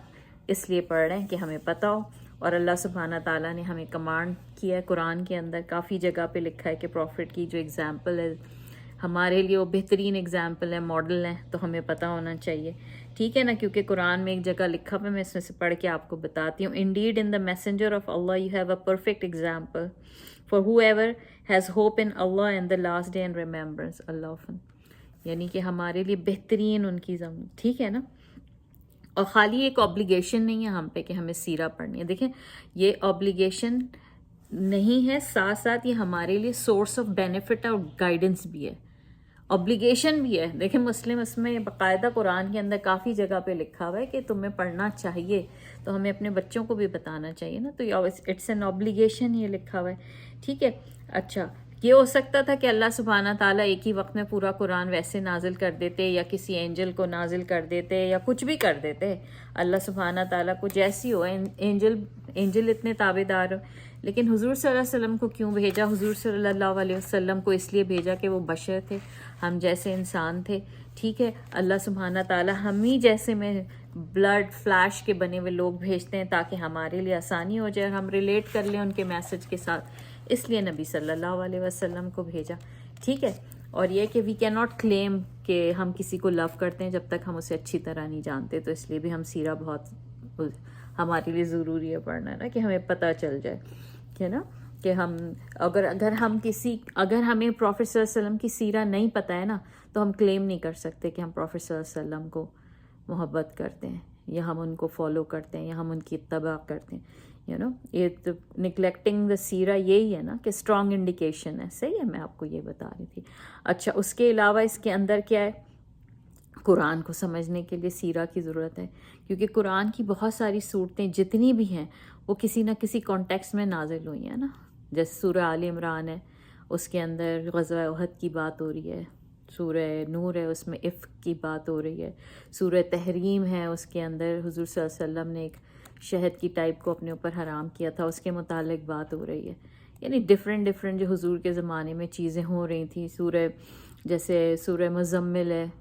इसलिए पढ़ रहे हैं कि हमें पता हो। और अल्लाह सुब्हाना ताला ने हमें कमांड किया है, कुरान के अंदर काफ़ी जगह पे लिखा है कि प्रॉफिट की जो एग्ज़ाम्पल है हमारे लिए वो बेहतरीन एग्जाम्पल है, मॉडल है, तो हमें पता होना चाहिए, ठीक है ना। क्योंकि कुरान में एक जगह लिखा हुआ है, मैं इसमें से पढ़ के आपको बताती हूँ। Indeed in the messenger of Allah you have a perfect example for whoever has hope in Allah and the last day and remembrance Allah, यानी कि हमारे लिए बेहतरीन उनकी ठीक है ना। और ख़ाली एक ऑब्लिगेशन नहीं है हम पे कि हमें सीरा पढ़नी है। देखें, ये ऑब्लिगेशन नहीं है, साथ साथ ये हमारे लिए सोर्स ऑफ बेनिफिट और गाइडेंस भी है, ऑब्लिगेशन भी है। देखें, मुस्लिम इसमें बाकायदा कुरान के अंदर काफ़ी जगह पे लिखा हुआ है कि तुम्हें पढ़ना चाहिए, तो हमें अपने बच्चों को भी बताना चाहिए ना। तो इट्स एन ऑब्लिगेशन ये लिखा हुआ है, ठीक है। अच्छा, ये हो सकता था कि अल्लाह सुब्हाना ताला एक ही वक्त में पूरा कुरान वैसे नाजिल कर देते, या किसी एंजल को नाजिल कर देते, या कुछ भी कर देते। अल्लाह सुब्हाना ताला को जैसी हो, एंजल इतने ताबेदार हो, लेकिन हुजूर सल्लल्लाहु अलैहि वसल्लम को क्यों भेजा? हुजूर सल्लल्लाहु अलैहि वसल्लम को इसलिए भेजा कि वो बशर थे, हम जैसे इंसान थे, ठीक है। अल्लाह सुब्हाना ताला हम ही जैसे में ब्लड फ्लैश के बने हुए लोग भेजते हैं ताकि हमारे लिए आसानी हो जाए, हम रिलेट कर लें उनके मैसेज के साथ, इसलिए नबी सल्लल्लाहु अलैहि वसल्लम को भेजा, ठीक है। और ये कि वी कैन नॉट क्लेम कि हम किसी को लव करते हैं जब तक हम उसे अच्छी तरह नहीं जानते, तो इसलिए भी हम सीरा बहुत हमारे लिए ज़रूरी है पढ़ना ना, कि हमें पता चल जाए, है ना, कि हम अगर हमें प्रॉफिट सल्लल्लाहु अलैहि वसल्लम की सीरा नहीं पता है ना, तो हम क्लेम नहीं कर सकते कि हम प्रॉफिट सल्लल्लाहु अलैहि वसल्लम को मोहब्बत करते हैं, या हम उनको फॉलो करते हैं, या हम उनकी इत्तबा करते हैं, यू नो। ये तो निगलेक्टिंग द सीरा यही है ना कि स्ट्रॉन्ग इंडिकेशन है, सही है, मैं आपको ये बता रही थी। अच्छा, उसके अलावा इसके अंदर क्या है, कुरान को समझने के लिए सीरा की ज़रूरत है, क्योंकि कुरान की बहुत सारी सूरतें जितनी भी हैं वो किसी ना किसी कॉन्टेक्स्ट में नाजिल हुई हैं ना। जैसे सूरह आल इमरान है, उसके अंदर ग़ज़वा उहद की बात हो रही है, सूरह नूर है, उसमें इफ़्क की बात हो रही है, सूरह तहरीम है, उसके अंदर हुज़ूर सल्लल्लाहु अलैहि वसल्लम ने एक शहद की टाइप को अपने ऊपर हराम किया था, उसके मुतालिक बात हो रही है। यानी डिफरेंट जो हुजूर के ज़माने में चीज़ें हो रही थी। जैसे सूरह मुज़म्मिल है,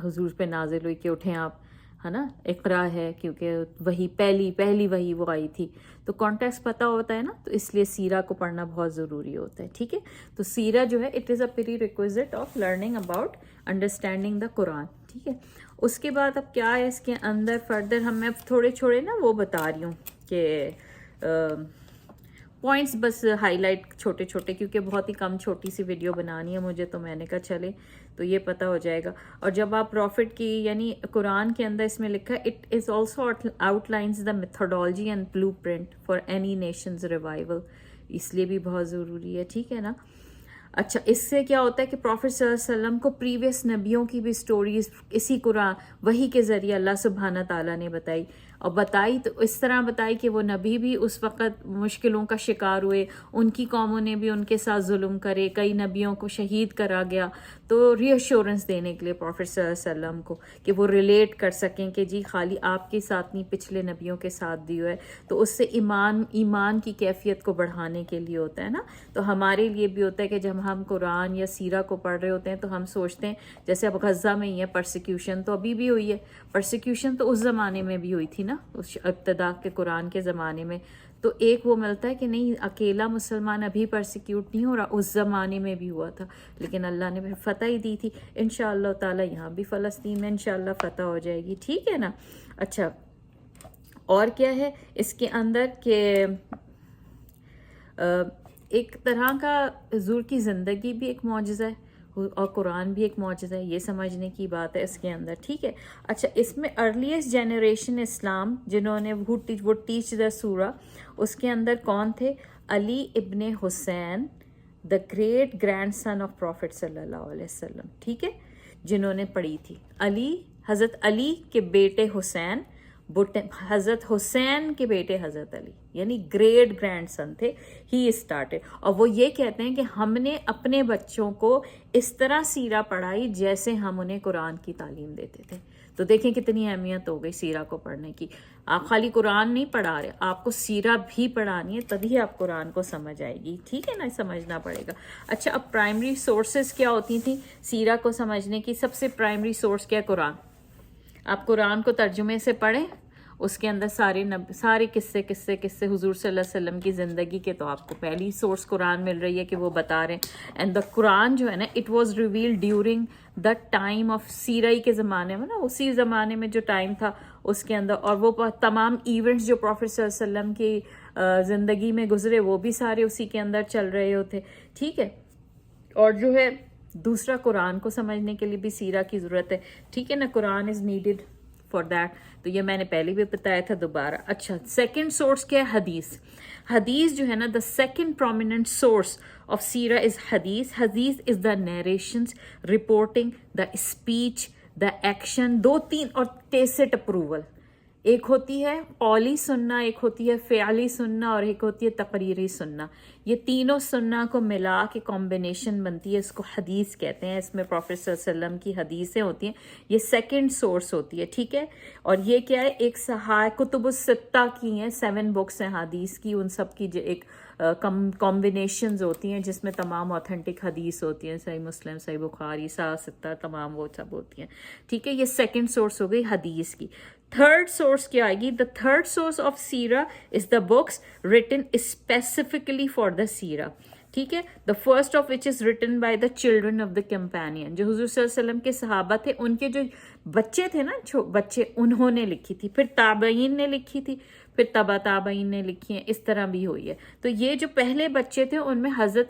हुजूर पे नाजिल हुई कि उठें आप, है ना, इक़रा है, क्योंकि वही पहली वही वो आई थी। तो कॉन्टेक्स्ट पता होता है ना, तो इसलिए सीरा को पढ़ना बहुत ज़रूरी होता है, ठीक है। तो सीरा जो है it is a pre requisite of learning about understanding the Quran, ठीक है। उसके बाद अब क्या है इसके अंदर फर्दर, मैं थोड़े ना वो बता रही हूँ कि पॉइंट्स बस हाईलाइट छोटे, क्योंकि बहुत ही कम छोटी सी वीडियो बनानी है मुझे, तो मैंने कहा चले तो ये पता हो जाएगा। और जब आप प्रॉफिट की, यानी कुरान के अंदर इसमें लिखा है, it is also outlines the methodology and blueprint for any Nations revival, इसलिए भी बहुत ज़रूरी है, ठीक है ना। अच्छा, इससे क्या होता है कि प्रॉफिट सल्लल्लाहु अलैहि वसल्लम को प्रीवियस नबियों की भी स्टोरीज इसी कुरान वही के ज़रिए अल्लाह सुब्हाना ताला ने बताई, और बताई तो इस तरह बताई कि वो नबी भी उस वक़्त मुश्किलों का शिकार हुए, उनकी कौमों ने भी उनके साथ जुल्म करे, कई नबियों को शहीद करा गया। तो रीअश्योरेंस देने के लिए प्रॉफिट सल्लल्लाहु अलैहि वसल्लम को, कि वो रिलेट कर सकें कि जी खाली आपके साथ नहीं, पिछले नबियों के साथ भी है, तो उससे ईमान की कैफियत को बढ़ाने के लिए होता है ना। तो हमारे लिए भी होता है कि जब हम कुरान या सीरा को पढ़ रहे होते हैं तो हम सोचते हैं, जैसे अब गज़ा में ही है परसिक्यूशन, तो अभी भी हुई है परसिक्यूशन, तो उस ज़माने में भी हुई थी ना, उस इब्तिदा के कुरान के ज़माने में। तो एक वो मिलता है कि नहीं, अकेला मुसलमान अभी परसिक्यूट नहीं हो रहा, उस ज़माने में भी हुआ था, लेकिन अल्लाह ने फिर फ़तह ही दी थी। इंशाअल्लाह ताला यहाँ भी फ़लस्तीन में इंशाअल्लाह फ़तह हो जाएगी, ठीक है ना। अच्छा, और क्या है इसके अंदर के एक तरह का हुज़ूर की ज़िंदगी भी एक मौजज़ा है और कुरान भी एक मौजज़ा है, ये समझने की बात है इसके अंदर, ठीक है। अच्छा, इसमें अर्लीस्ट जनरेशन इस्लाम जिन्होंने वो टीच द सूरा, उसके अंदर कौन थे? Ali Ibne Hussain, the great grandson of prophet सल्लल्लाहु अलैहि वसल्लम, ठीक है। जिन्होंने पढ़ी थी। अली, हज़रत अली के बेटे हुसैन, हज़रत हुसैन के बेटे हज़रत अली, यानी ग्रेट ग्रैंड सन थे। ही स्टार्टेड, और वो ये कहते हैं कि हमने अपने बच्चों को इस तरह सीरा पढ़ाई जैसे हम उन्हें कुरान की तालीम देते थे। तो देखें कितनी अहमियत हो गई सीरा को पढ़ने की। आप खाली कुरान नहीं पढ़ा रहे, आपको सीरा भी पढ़ानी है, तभी आप कुरान को समझ आएगी। ठीक है ना, समझना पड़ेगा। अच्छा, अब प्राइमरी सोर्सेज क्या होती थी सीरा को समझने की? सबसे प्राइमरी सोर्स क्या है? कुरान। आप कुरान को तर्जुमे से पढ़ें, उसके अंदर सारे किस्से हुजूर सल्लल्लाहु अलैहि वसल्लम की ज़िंदगी के, तो आपको पहली सोर्स कुरान मिल रही है कि वो बता रहे हैं। एंड द कुरान जो है ना, it was revealed during the time of सीरई के ज़माने में ना, उसी ज़माने में जो टाइम था उसके अंदर, और वो तमाम इवेंट्स जो प्रॉफिट सल्लल्लाहु अलैहि वसल्लम की ज़िंदगी में गुजरे वो भी सारे उसी के अंदर चल रहे होते। ठीक है, और जो है दूसरा, कुरान को समझने के लिए भी सीरा की ज़रूरत है। ठीक है ना, Quran is needed for that. तो ये मैंने पहले भी बताया था, दोबारा। अच्छा, सेकंड सोर्स क्या है? हदीस। हदीस जो है ना, the second prominent source of सीरा इज हदीस। हदीस is the narrations reporting the speech, the action, 2, 3 और टेसिट अप्रूवल। एक होती है कौली सुन्ना, एक होती है फ़िअली सुन्ना, और एक होती है तकरीरी सुन्ना। ये तीनों सुन्ना को मिला के कॉम्बिनेशन बनती है, इसको हदीस कहते हैं। इसमें प्रॉफिट सल्लल्लाहु अलैहि वसल्लम की हदीसें होती हैं, ये सेकंड सोर्स होती है। ठीक है, और ये क्या है? एक कुतुबुस सित्ता की हैं, 7 बुक्स हैं हदीस की, उन सब की एक कॉम्बिनेशंस होती हैं जिसमें तमाम ऑथेंटिक हदीस होती हैं। सही मुस्लिम, सही बुखारी, सित्ता, तमाम वो सब होती हैं। ठीक है, ये सेकंड सोर्स हो गई हदीस की। थर्ड सोर्स क्या आएगी? द थर्ड सोर्स ऑफ सीरा is the books written specifically for the सीरा। ठीक है, the first of which is written by the children of the companion. जो हुजूर सल्लल्लाहु अलैहि वसल्लम के सहाबा थे, उनके जो बच्चे थे ना, बच्चे, उन्होंने लिखी थी। फिर ताबईन ने लिखी थी, फिर तबा ताबईन ने लिखी है, इस तरह भी हुई है। तो ये जो पहले बच्चे थे उनमें हज़रत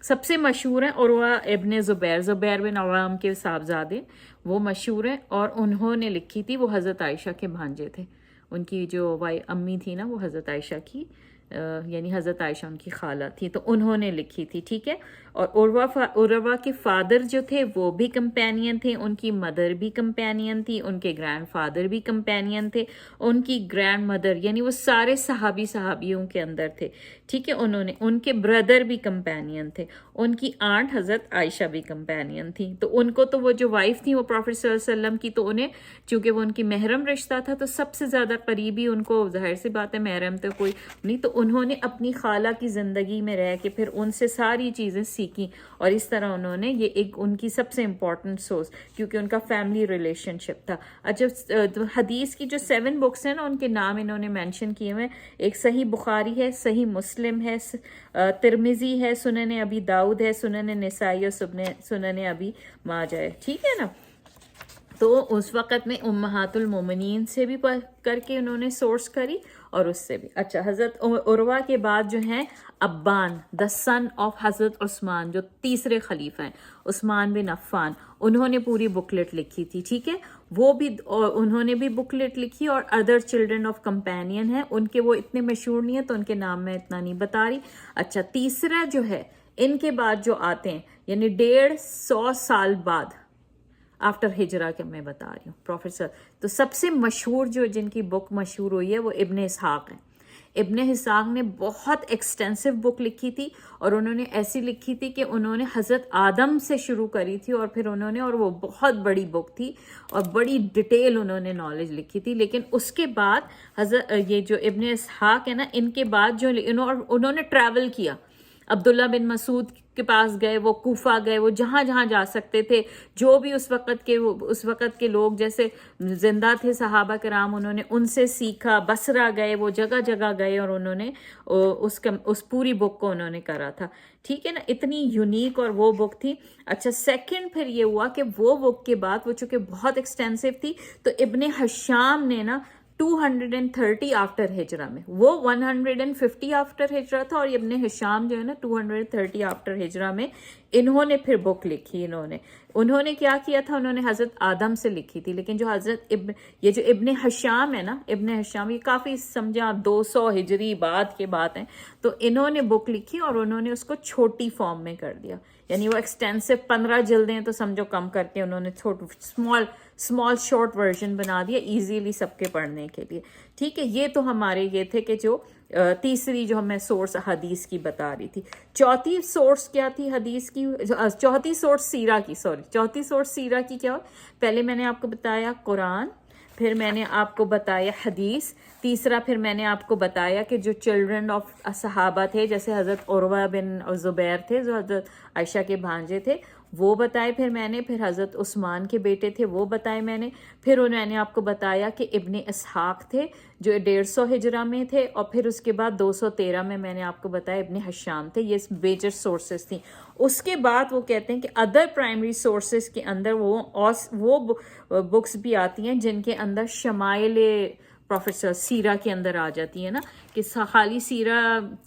सबसे मशहूर हैं उरवा इब्ने ज़ुबैर बिन अवाम के साहबजादे, वो मशहूर हैं, और उन्होंने लिखी थी। वो हज़रत आयशा के भांजे थे। उनकी जो अम्मी थी ना, वो हज़रत आयशा की यानी हज़रत आयशा उनकी खाला थी, तो उन्होंने लिखी थी। ठीक है, और उरवा के फादर जो थे वो भी कंपेनियन थे, उनकी मदर भी कंपेनियन थी, उनके ग्रैंडफादर भी कंपेनियन थे, उनकी ग्रैंड मदर, यानी वो सारे सहाबियों के अंदर थे। ठीक है, उनके ब्रदर भी कंपेनियन थे, उनकी आंट हज़रत आयशा भी कंपेनियन थी। तो उनको, तो वो जो वाइफ थी वो प्रॉफिट सल्लल्लाहु अलैहि वसल्लम की, तो उन्हें चूंकि वो उनकी महरम रिश्ता था, तो सबसे ज़्यादा करीबी उनको, जाहिर सी बात है महरम तो कोई नहीं, तो उन्होंने अपनी खाला की ज़िंदगी में रह के फिर उनसे सारी चीज़ें सीखी, और इस तरह उन्होंने, ये एक उनकी सबसे इम्पॉर्टेंट सोर्स, क्योंकि उनका फैमिली रिलेशनशिप था। अच्छा, हदीस की जो 7 बुक्स हैं ना, उनके नाम इन्होंने मेंशन किए हुए। एक सही बुखारी है, सही मुस्लिम है, तिरमिजी है, सुनन अबी दाऊद है, सुनन निसाई और सुनन अबी माजा है। ठीक है ना, तो उस वक़्त में उम्महातुल मोमिनीन से भी करके उन्होंने सोर्स करी, और उससे भी। अच्छा, हज़रत उरवा के बाद जो हैं अब्बान, द सन ऑफ हज़रत उस्मान, जो तीसरे खलीफा हैं, उस्मान बिन अफ़्फ़ान, उन्होंने पूरी बुकलेट लिखी थी। ठीक है, वो भी, और उन्होंने भी बुकलेट लिखी, और अदर चिल्ड्रन ऑफ कंपेनियन हैं, उनके वो इतने मशहूर नहीं है, तो उनके नाम मैं इतना नहीं बता रही। अच्छा, तीसरा जो है, इनके बाद जो आते हैं, यानी 150 साल बाद, आफ्टर हिजरा के मैं बता रही हूँ प्रोफेसर, तो सबसे मशहूर जो जिनकी बुक मशहूर हुई है वो इब्ने इसहाक है। इब्ने इसहाक ने बहुत एक्सटेंसिव बुक लिखी थी, और उन्होंने ऐसी लिखी थी कि उन्होंने हज़रत आदम से शुरू करी थी, और फिर उन्होंने, और वो बहुत बड़ी बुक थी, और बड़ी डिटेल उन्होंने नॉलेज लिखी थी। लेकिन उसके बाद ये जो इब्ने इसहाक है ना, इनके बाद जो उन्होंने ट्रैवल किया, अब्दुल्ला बिन मसूद के पास गए, वो कूफा गए, वो जहाँ जहाँ जा सकते थे, जो भी उस वक़्त के लोग जैसे जिंदा थे सहाबा कराम, उन्होंने उनसे सीखा। बसरा गए, वो जगह जगह गए, और उन्होंने उस पूरी बुक को उन्होंने करा था। ठीक है ना, इतनी यूनिक और वो बुक थी। अच्छा, सेकंड फिर ये हुआ कि वो बुक के बाद, वो चूँकि बहुत एक्सटेंसिव थी, तो इब्ने हशाम ने ना 230 आफ्टर हिजरा में, वो 150 आफ्टर हिजरा था, और इब्ने हिशाम जो है ना 230 आफ्टर हिजरा में इन्होंने फिर बुक लिखी। उन्होंने क्या किया था, उन्होंने हज़रत आदम से लिखी थी, लेकिन जो ये जो इब्ने हशाम है ना, इब्ने हशाम, ये काफ़ी समझे आप 200 हिजरी बाद के बात हैं, तो इन्होंने बुक लिखी और उन्होंने उसको छोटी फॉर्म में कर दिया, यानी वो एक्सटेंसिव 15 जिल्दें हैं तो समझो कम करके उन्होंने स्मॉल शॉर्ट वर्जन बना दिया इजीली सबके पढ़ने के लिए। ठीक है, ये तो हमारे ये थे कि जो तीसरी जो मैं सोर्स हदीस की बता रही थी। चौथी सोर्स क्या थी हदीस की? चौथी सोर्स सीरा की, सॉरी, चौथी सोर्स सीरा की क्या हो? पहले मैंने आपको बताया कुरान, फिर मैंने आपको बताया हदीस, तीसरा फिर मैंने आपको बताया कि जो चिल्ड्रन ऑफ सहाबा थे, जैसे हज़रत उर्वा बिन ज़ुबैर थे जो हज़रत आयशा के भांजे थे, वो बताए फिर मैंने, फिर हज़रत उस्मान के बेटे थे वो बताए मैंने, फिर उन्होंने आपको बताया कि इब्ने इसहाक थे जो 150 हिजरा में थे, और फिर उसके बाद 213 में मैंने आपको बताया इब्ने हशाम थे। ये मेजर सोर्सेस थी। उसके बाद वो कहते हैं कि अदर प्राइमरी सोर्सेस के अंदर वो बुक्स भी आती हैं जिनके अंदर शमाइल प्रोफेसर सीरा के अंदर आ जाती है ना, कि खाली सीरा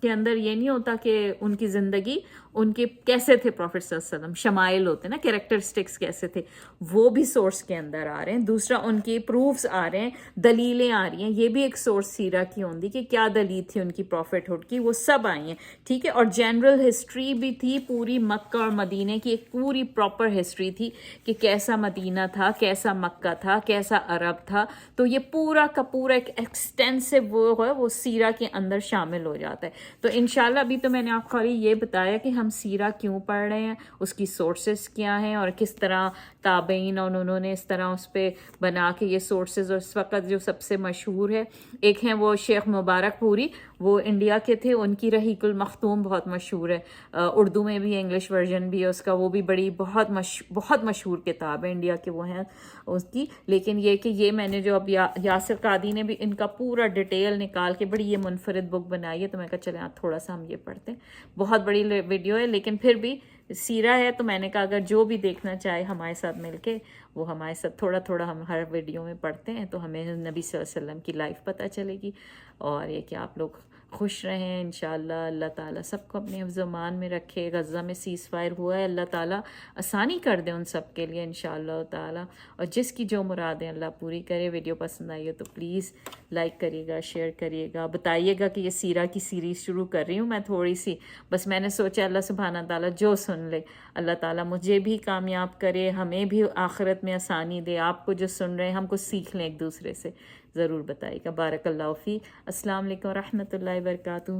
के अंदर ये नहीं होता कि उनकी ज़िंदगी, उनके कैसे थे प्रॉफेट सल्लल्लाहु, शमाइल होते ना, कैरेक्टरिस्टिक्स कैसे थे, वो भी सोर्स के अंदर आ रहे हैं। दूसरा उनके प्रूफ्स आ रहे हैं, दलीलें आ रही हैं, ये भी एक सोर्स सीरा की होंगी कि क्या दलील थी उनकी प्रॉफिटहुड की, वो सब आई हैं। ठीक है, और जनरल हिस्ट्री भी थी पूरी मक्का और मदीने की, एक पूरी प्रॉपर हिस्ट्री थी कि कैसा मदीना था, कैसा मक्का था, कैसा अरब था। तो ये पूरा का पूरा एक एक्सटेंसिव वो है, वो सीरा के अंदर शामिल हो जाता है। तो इंशाल्लाह अभी तो मैंने आपको खाली ये बताया कि हम सीरा क्यों पढ़ रहे हैं, उसकी सोर्सेस क्या हैं, और किस तरह ताबईन और उन्होंने इस तरह उस पर बना के ये सोर्सेज। और इस वक्त जो सबसे मशहूर है, एक हैं वो शेख मुबारक पूरी, वो इंडिया के थे, उनकी रहीकुल मखतूम बहुत मशहूर है, उर्दू में भी, इंग्लिश वर्जन भी है उसका, वो भी बड़ी बहुत मशहूर किताब है, इंडिया के वो हैं उसकी। लेकिन ये कि ये मैंने जो अब यासिर कादी ने भी इनका पूरा डिटेल निकाल के बड़ी ये मुनफरिद बुक बनाई है, तो मैं कहा चले आप थोड़ा सा हम ये पढ़ते हैं। बहुत बड़ी वीडियो है लेकिन फिर भी सीरा है, तो मैंने कहा अगर जो भी देखना चाहे हमारे साथ मिलके, वो हमारे साथ थोड़ा थोड़ा हम हर वीडियो में पढ़ते हैं, तो हमें नबी सल्लल्लाहु अलैहि वसल्लम की लाइफ पता चलेगी। और ये कि आप लोग खुश रहें इंशाअल्लाह। अल्लाह ताला सबको अपने हिफ्ज़-ओ-मान में रखे। गज़ा में सीज़ फायर हुआ है, अल्लाह ताला आसानी कर दे उन सब के लिए इंशाअल्लाह ताला, और जिसकी जो मुरादें अल्लाह पूरी करे। वीडियो पसंद आई हो तो प्लीज़ लाइक करिएगा, शेयर करिएगा, बताइएगा कि ये सीरा की सीरीज़ शुरू कर रही हूँ मैं थोड़ी सी, बस मैंने सोचा अल्लाह सुब्हाना ताला जो सुन ले, अल्लाह ताला मुझे भी कामयाब करे, हमें भी आखिरत में आसानी दे, आपको जो सुन रहे हैं हमको सीख लें एक दूसरे से। ज़रूर बताइएगा। बारकल्लाहु फी। अस्सलाम वालेकुम रहमतुल्लाहि व बरकातुहू।